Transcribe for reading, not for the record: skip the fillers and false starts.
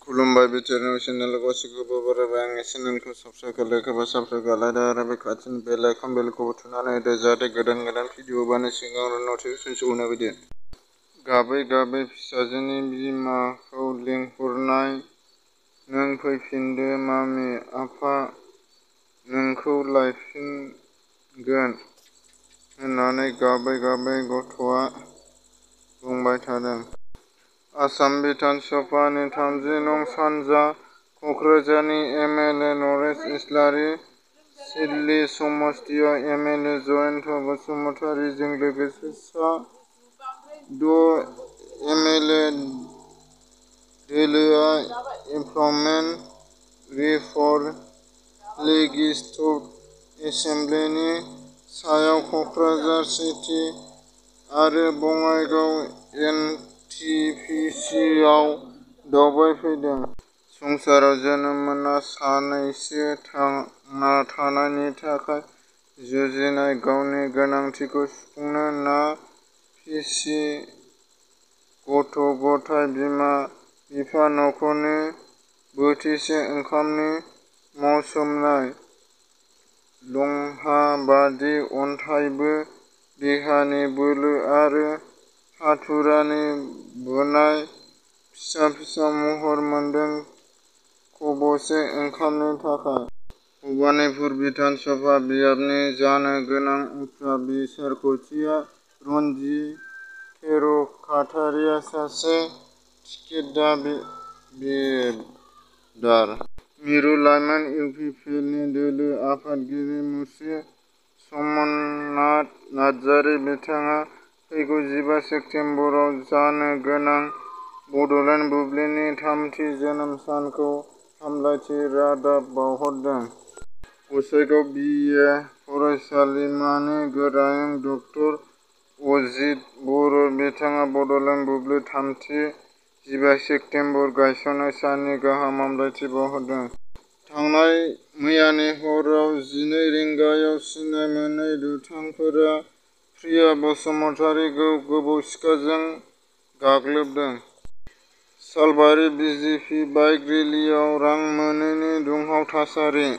खुलुमबाय बिटिआरनि चेनेल गासैखौबो बरायबाय। आंनि चेनेलखौ साबस्क्राइब खालायखोबा साबस्क्राइब खालायदो आरो बे खाथिनि बेल आइकन बेलखौबो थुनानै होदो जाहाथे गोदान भिडिअ बानाय सिगाङावनो नटिफिकेसन सौहैनाय बायदि। गाबै गाबै फिसाजोनि बिमाखौ लिंहरनाय। नों फैफिनदो मामि, आफा नोंखौ लायफिनगोन होननानै गाबै गाबै गथ'आ बुंबाय थादों। आसाम बिधान सभानि 30 नं सानजा क'क्राझारनि एमएलए नरेश इस्लारि, सिदली समस्तियाव एमएलए जयन्त बसुमतारीजों लोगोसे सा 6 एमएलए दोलोआ इमपिचमेन्ट रिप्रेजेन्टेटिभ एसेमब्लिनि सायाव क'क्राझार सिटी आरो बङाइगाव एनटिपिसिआव दावबायफैदों। संसाराव जोनोम मोनना सानैसो थांना थानायनि थाखाय जुजिनाय, गावनि गोनांथिखौ सुफुंनो ना फिसि गथ' गथाय, बिमा बिफा, नखरनि बोथिसे ओंखामनि मावसोमनाय, लहा बादि अन्थाइबो देहानि बोलो आरो हाथुरानि बुनाय फिसा फिसा महर मोनदों खब'से ओंखामनि थाखाय। भबानिपुर बिधान सभा बियाबनि जानो गोनां उफ्रा बिसायख'थिया रन्जि खैर'खातारिया सासे टिकेट दाबिदार। मिरु लाइमोन इउ पि पि एल नि दोलो आफादगिरि मुश्री समनाथ नार्जारी बिथाङा फैगौ 15 सेप्तेम्बराव जानो गोनां बड'लेण्ड बुब्लिनि 3थि जोनोम सानखौ हामलायथि रादाब बाउहरदों। गसाइगाव बि ए फरायसालिमानि गोरायुं ड अजित बर' बिथाङा बड'लेण्ड बुब्लि 3थि 15 सेप्तेम्बर गायसननाय साननि गाहाम हामलायथि बाउहरदों। थांनाय मैयानि हराव 12 रिंगायाव सिनाय मोनै दुथांफोरा प्रिया बसुमतारीखौ गोबौ सिखाजों गाग्लोबदों। सालबारि बि जे पि बाइक रेलियाव रां मोनैनि दुंहाव थासारि।